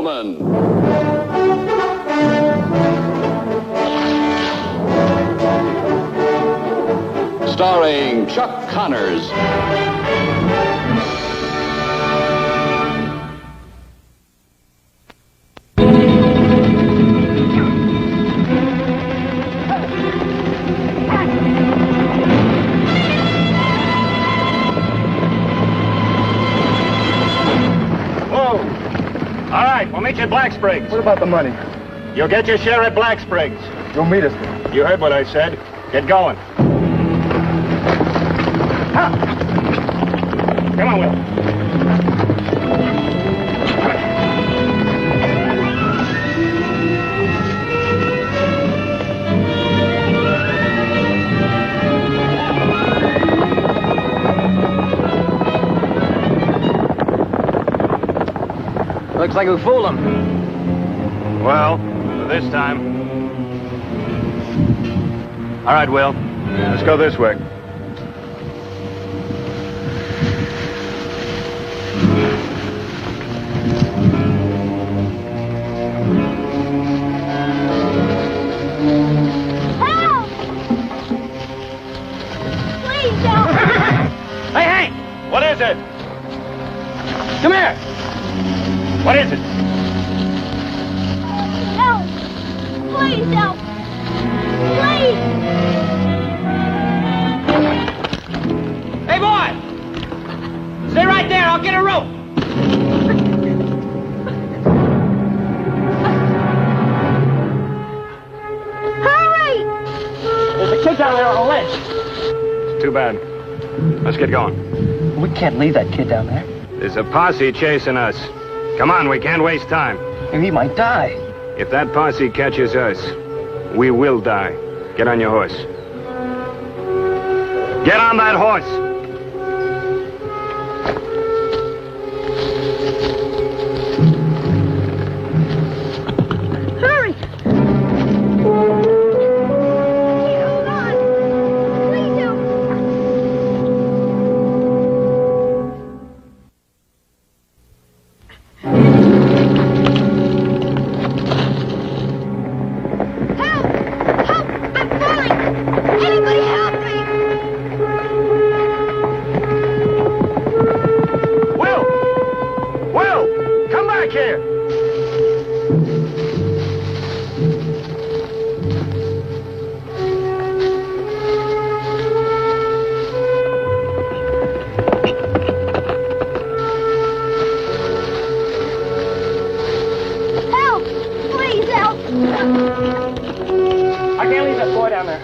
Rifleman. Starring Chuck Connors. We'll meet you at Black Spriggs. What about the money? You'll get your share at Black Spriggs. You'll meet us there. You heard what I said. Get going. Come on, Will. Looks like we fooled him. Well, for this time. All right, Will. Let's go this way. Help! Please help! Hey, Hank! What is it? Come here. What is it? Help! Please help! Please! Hey, boy! Stay right there. I'll get a rope. Hurry! There's a kid down there on a ledge. It's too bad. Let's get going. We can't leave that kid down there. There's a posse chasing us. Come on, we can't waste time. He might die. If that posse catches us, we will die. Get on your horse. Get on that horse! Hurry! Hold on! Please help! Help! Help! I'm falling! Anybody help me! Will! Will! Come back here! Help! Please help! I can't leave that boy down there.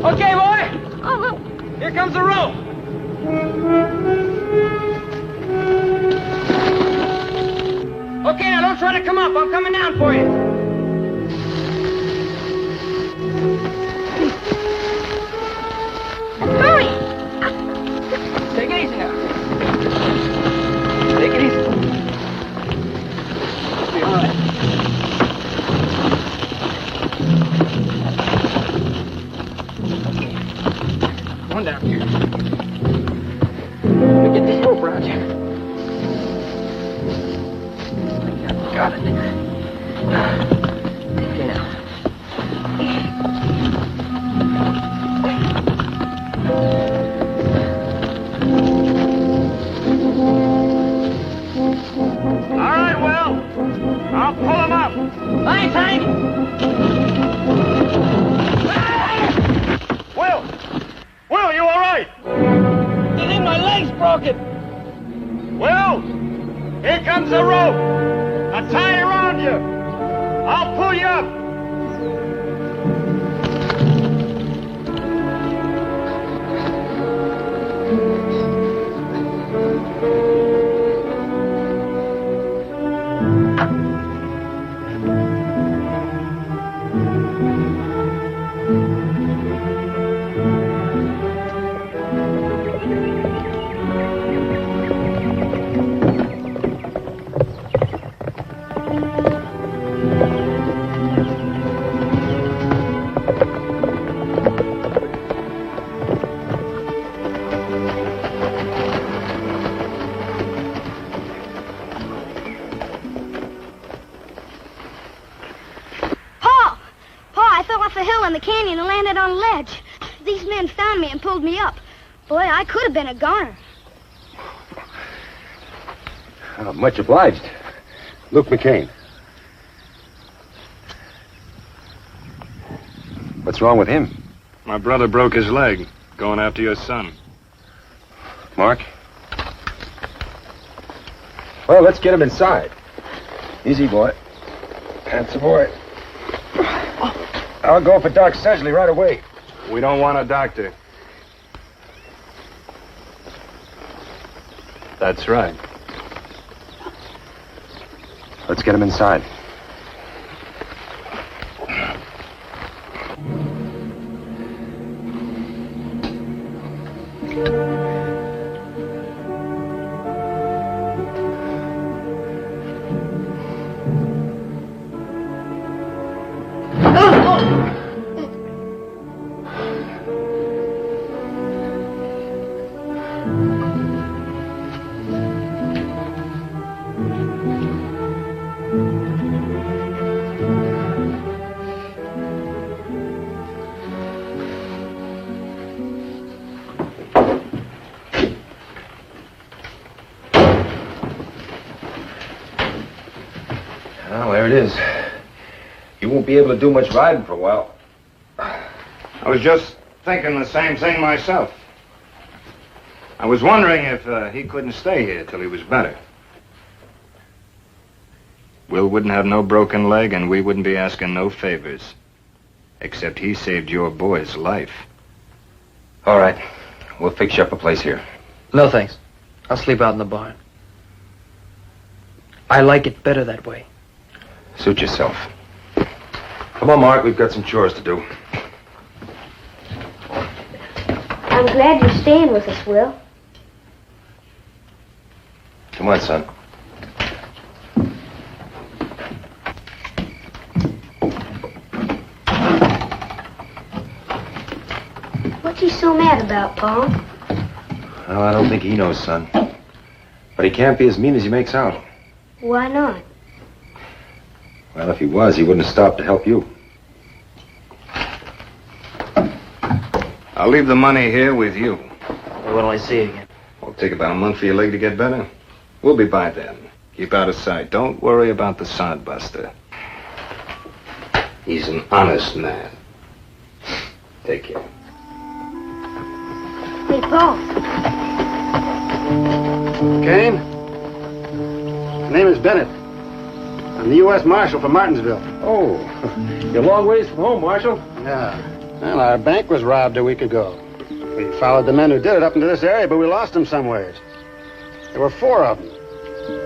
Okay, boy. Oh, Here comes the rope. Okay, now don't try to come up. I'm coming down for you. hurry! Take it easy now. Take it easy. Be all right. Come on down here. Let me get this rope around you. Got it. Okay, now. All right, Will. I'll pull him up. Thanks, Hank. Will! Will, you all right? I think my leg's broken. Will! Here comes the rope. Now tie it around you. I'll pull you up. in the canyon and landed on a ledge. These men found me and pulled me up. Boy, I could have been a goner. Oh, much obliged. Luke McCain. What's wrong with him? My brother broke his leg, going after your son. Mark? Well, let's get him inside. Easy, boy. Handsome boy. I'll go for Doc Sedgley right away. We don't want a doctor. That's right. Let's get him inside. Well, there it is. You won't be able to do much riding for a while. I was just thinking the same thing myself. I was wondering if he couldn't stay here till he was better. Will wouldn't have no broken leg, and we wouldn't be asking no favors. Except he saved your boy's life. All right. We'll fix you up a place here. No, thanks. I'll sleep out in the barn. I like it better that way. Suit yourself. Come on, Mark. We've got some chores to do. I'm glad you're staying with us, Will. Come on, son. What's he so mad about, Pa? Well, I don't think he knows, son. But he can't be as mean as he makes out. Why not? Well, if he was, he wouldn't have stopped to help you. I'll leave the money here with you. When'll I see you again? It'll take about a month for your leg to get better. We'll be by then. Keep out of sight. Don't worry about the sodbuster. He's an honest man. Take care. Hey, Pa. Kane? My name is Bennett. I'm the U.S. Marshal from Martinsville. Oh, you're a long ways from home, Marshal. Yeah. Well, our bank was robbed a week ago. We followed the men who did it up into this area, but we lost them somewheres. There were 4 of them.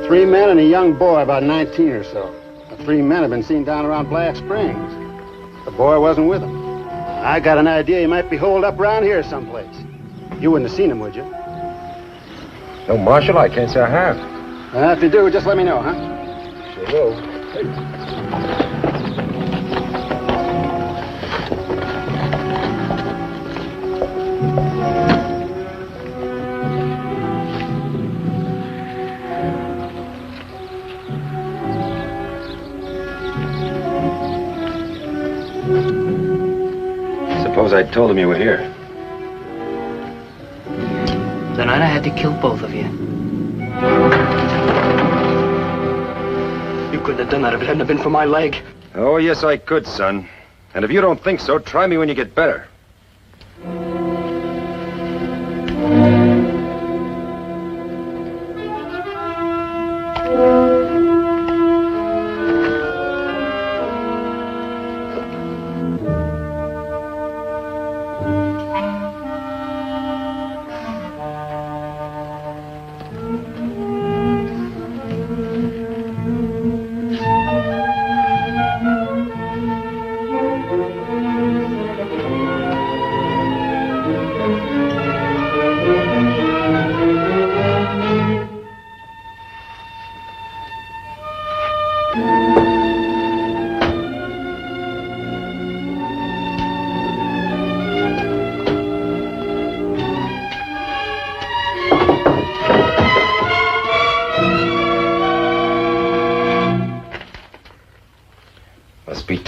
3 men and a young boy about 19 or so. The 3 men have been seen down around Black Springs. The boy wasn't with them. I got an idea he might be holed up around here someplace. You wouldn't have seen him, would you? No, Marshal, I can't say I have. If you do, just let me know, huh? Sure will. Suppose I told him you were here. The night I had to kill both of you. You couldn't have done that if it hadn't have been for my leg. Oh, yes, I could, son. And if you don't think so, try me when you get better.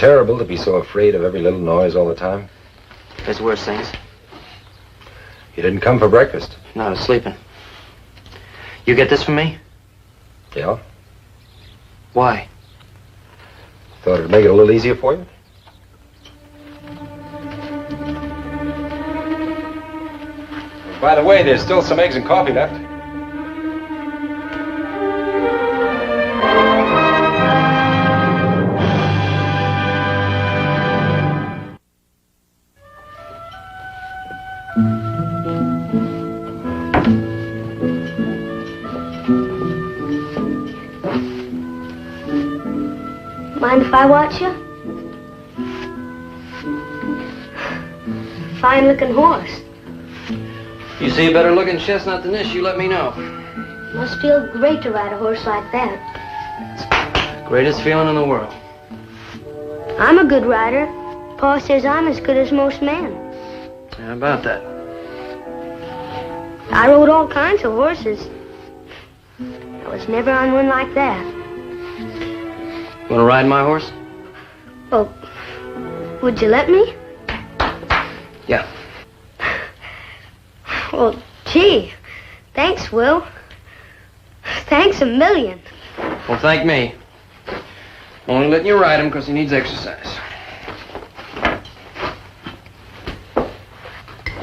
terrible to be so afraid of every little noise all the time? There's worse things. You didn't come for breakfast. No, I was sleeping. You get this for me? Yeah? Why? Thought it'd make it a little easier for you? By the way, there's still some eggs and coffee left. Mind if I watch you? Fine-looking horse. You see a better looking chestnut than this, you let me know. Must feel great to ride a horse like that. Greatest feeling in the world. I'm a good rider. Pa says I'm as good as most men. How about that? I rode all kinds of horses. I was never on one like that. You want to ride my horse? Well, would you let me? Yeah. Well, gee, thanks, Will. Thanks a million. Well, thank me. Only letting you ride him because he needs exercise.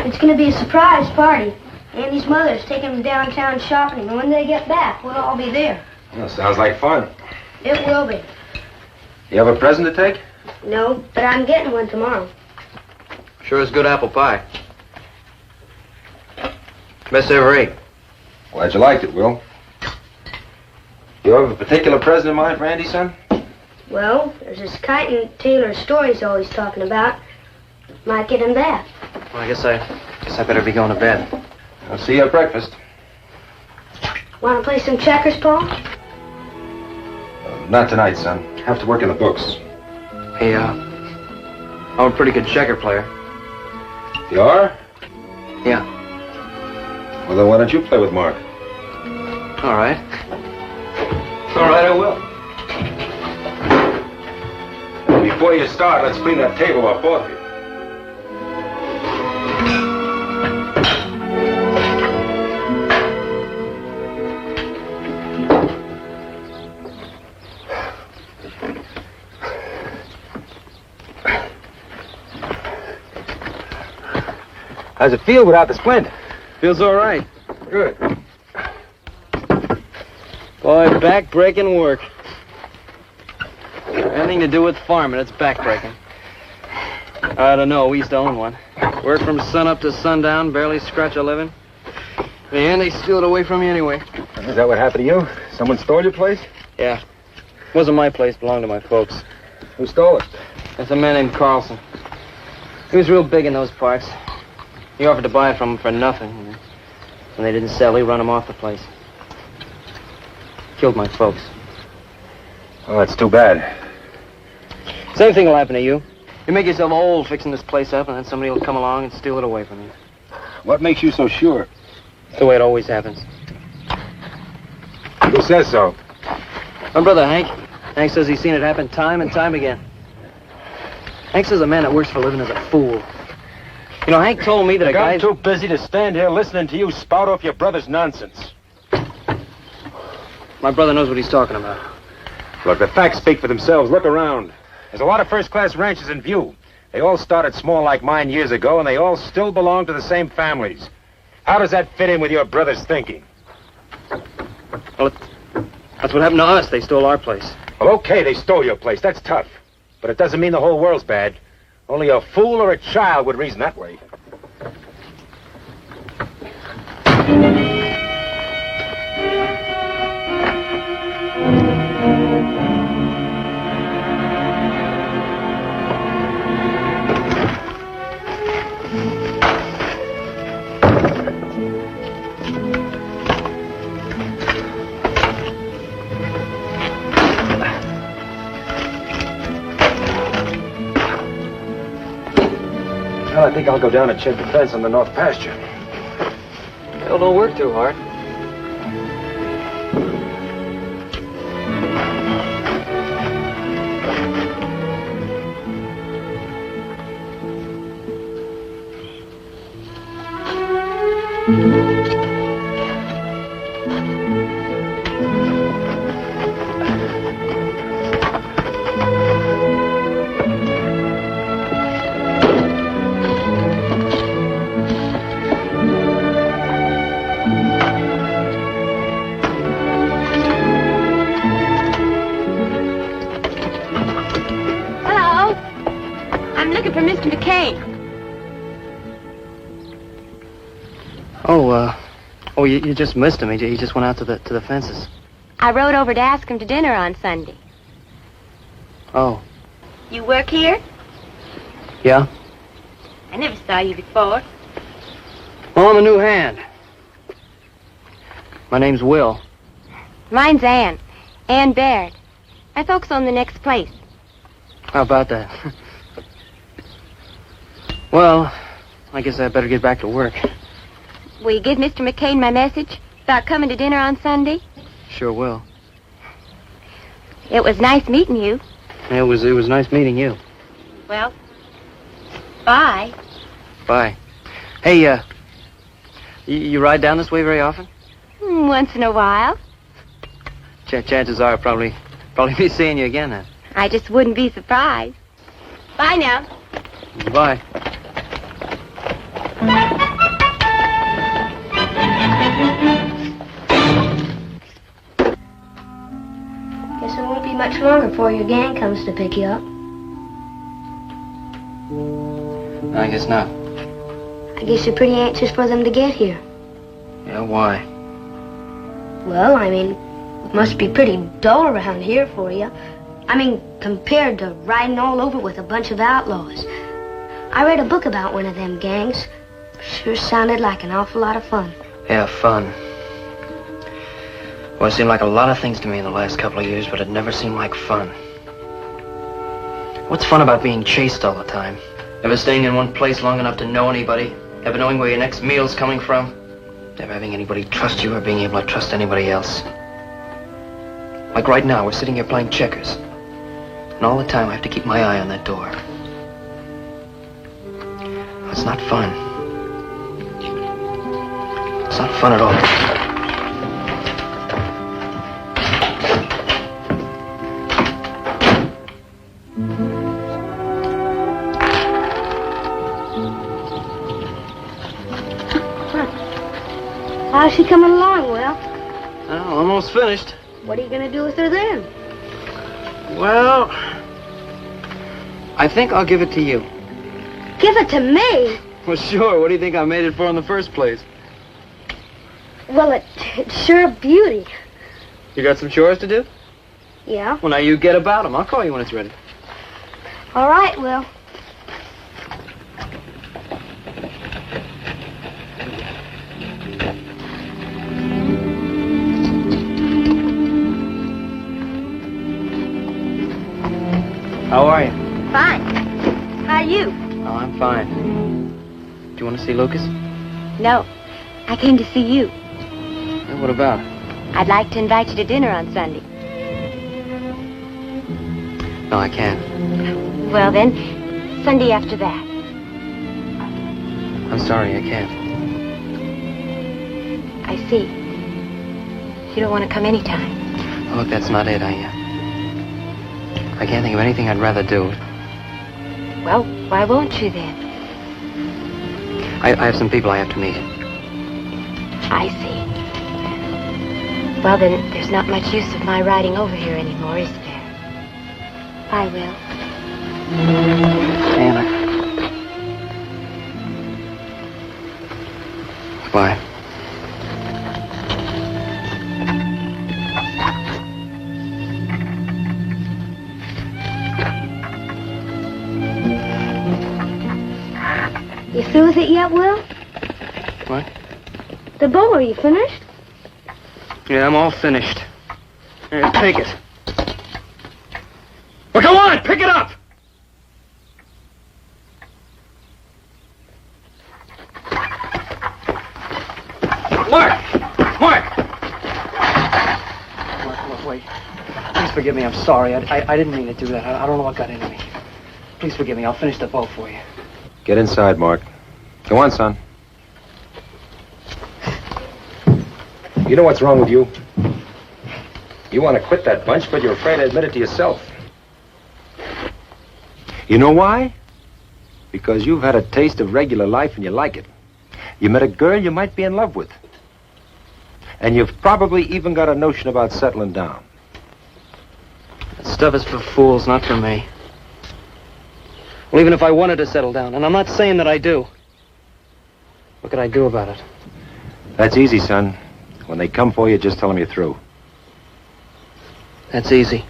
It's going to be a surprise party. Andy's mother's taking him downtown shopping, and when they get back, we'll all be there. Well, sounds like fun. It will be. You have a present to take? No, but I'm getting one tomorrow. Sure is good apple pie. Best I ever ate. Glad you liked it, Will. You have a particular present in mind for Andy, son? Well, there's this kite in Taylor's store he's always talking about. Might get him that. Well, I guess I better be going to bed. I'll see you at breakfast. Want to play some checkers, Paul? Not tonight, son. Have to work in the books. Hey, I'm a pretty good checker player. You are? Yeah. Well, then why don't you play with Mark? All right. All right, I will. Before you start, let's clean that table up off you. How's it feel without the splint? Feels all right. Good. Boy, back-breaking work. Anything to do with farming, it's back-breaking. I don't know, we used to own one. Work from sunup to sundown, barely scratch a living. In the end, they steal it away from you anyway. Is that what happened to you? Someone stole your place? Yeah. Wasn't my place, belonged to my folks. Who stole it? That's a man named Carlson. He was real big in those parts. He offered to buy it from him for nothing. When they didn't sell, he run him off the place. Killed my folks. Oh, that's too bad. Same thing will happen to you. You make yourself old fixing this place up, and then somebody will come along and steal it away from you. What makes you so sure? It's the way it always happens. Who says so? My brother, Hank. Hank says he's seen it happen time and time again. Hank says a man that works for a living is a fool. You know, Hank told me that a guy... I'm too busy to stand here listening to you spout off your brother's nonsense. My brother knows what he's talking about. Look, the facts speak for themselves. Look around. There's a lot of first-class ranches in view. They all started small like mine years ago, and they all still belong to the same families. How does that fit in with your brother's thinking? Well, that's what happened to us. They stole our place. Well, okay, they stole your place. That's tough. But it doesn't mean the whole world's bad. Only a fool or a child would reason that way. Well, I think I'll go down and check the fence on the north pasture. Hell, don't work too hard. Mr. McCain. Oh, you just missed him. He just went out to the fences. I rode over to ask him to dinner on Sunday. Oh, You work here? yeah? I never saw you before. Well, I'm a new hand. My name's Will. Mine's Ann. Ann Baird. My folks own the next place. How about that? Well, I guess I better get back to work. Will you give Mr. McCain my message about coming to dinner on Sunday? Sure will. It was nice meeting you. It was nice meeting you. Well, bye. Bye. Hey, you ride down this way very often? Once in a while. Chances are I'll probably be seeing you again then. I just wouldn't be surprised. Bye now. Bye. Guess it won't be much longer before your gang comes to pick you up. I guess not. I guess you're pretty anxious for them to get here. Yeah, why? Well, I mean, it must be pretty dull around here for you. I mean, compared to riding all over with a bunch of outlaws. I read a book about one of them gangs. Sure sounded like an awful lot of fun. Yeah, fun. Well, it seemed like a lot of things to me in the last couple of years, but it never seemed like fun. What's fun about being chased all the time? Never staying in one place long enough to know anybody? Never knowing where your next meal's coming from? Never having anybody trust you or being able to trust anybody else? Like right now, we're sitting here playing checkers. And all the time I have to keep my eye on that door. It's not fun. It's not fun at all. How's she coming along, Will? Oh, almost finished. What are you going to do with her then? Well, I think I'll give it to you. Give it to me? Well, sure. What do you think I made it for in the first place? Well, it's sure a beauty. You got some chores to do? Yeah. Well, now you get about them. I'll call you when it's ready. All right, Will. How are you? Fine. How are you? Oh, I'm fine. Do you want to see Lucas? No. I came to see you. Yeah, what about? I'd like to invite you to dinner on Sunday. No, I can't. Well, then, Sunday after that. I'm sorry, I can't. I see. You don't want to come anytime. Look, that's not it. I can't think of anything I'd rather do. Well, why won't you then? I have some people I have to meet. I see. Well, then, there's not much use of my riding over here anymore, is there? Bye, Will. Anna. Bye. You through with it yet, Will? What? The bow, are you finished? Yeah, I'm all finished. Here, take it. Well, go on, pick it up! Mark! Look, wait. Please forgive me, I'm sorry. I didn't mean to do that. I don't know what got into me. Please forgive me, I'll finish the bow for you. Get inside, Mark. Go on, son. You know what's wrong with you? You want to quit that bunch, but you're afraid to admit it to yourself. You know why? Because you've had a taste of regular life and you like it. You met a girl you might be in love with. And you've probably even got a notion about settling down. That stuff is for fools, not for me. Well, even if I wanted to settle down, and I'm not saying that I do, what could I do about it? That's easy, son. When they come for you, just tell them you're through. That's easy.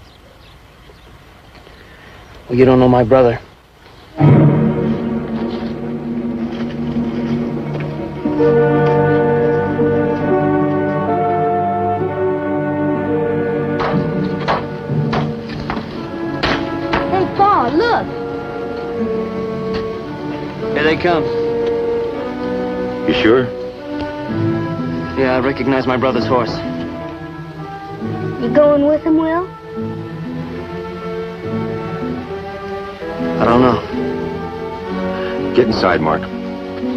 Well, you don't know my brother. Hey, Pa, look. Here they come. You sure? Yeah, I recognize my brother's horse. You going with him, Will? I don't know. Get inside, Mark.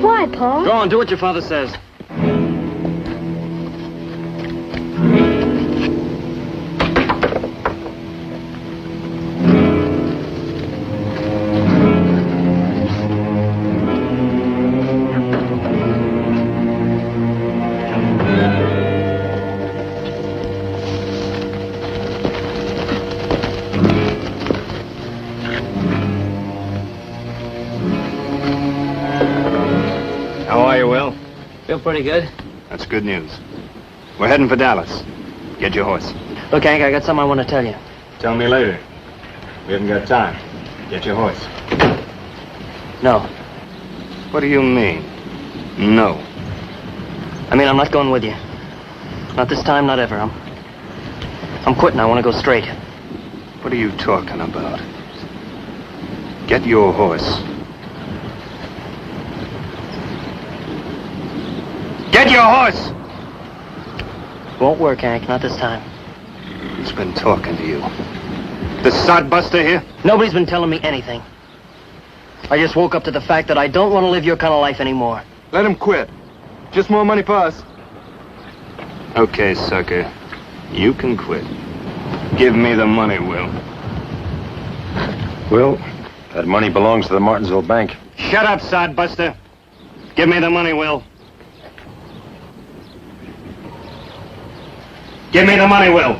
Why, Pa? Go on, do what your father says. How are you, Will? Feel pretty good. That's good news. We're heading for Dallas. Get your horse. Look, Hank, I got something I want to tell you. Tell me later. We haven't got time. Get your horse. No. What do you mean? No. I mean, I'm not going with you. Not this time, not ever. I'm quitting. I want to go straight. What are you talking about? Get your horse. Get your horse! Won't work, Hank. Not this time. Who's been talking to you? The sodbuster here? Nobody's been telling me anything. I just woke up to the fact that I don't want to live your kind of life anymore. Let him quit. Just more money for us. Okay, sucker. You can quit. Give me the money, Will. Will, that money belongs to the Martinsville Bank. Shut up, sodbuster. Give me the money, Will. Give me the money, Will.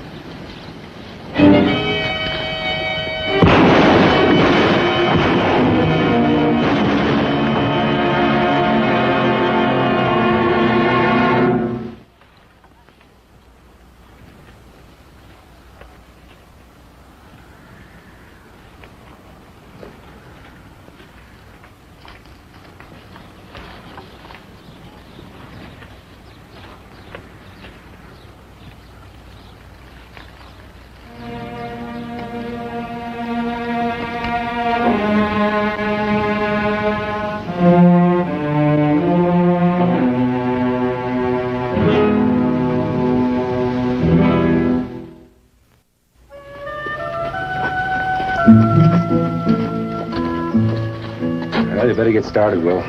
Well, you better get started, Will.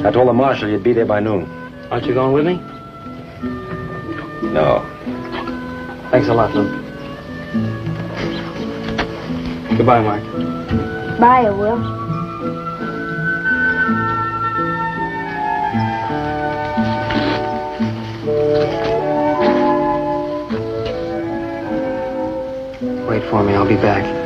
I told the marshal you'd be there by noon. Aren't you going with me? No. Thanks a lot, Luke. Goodbye, Mark. Bye, Will. Wait for me. I'll be back.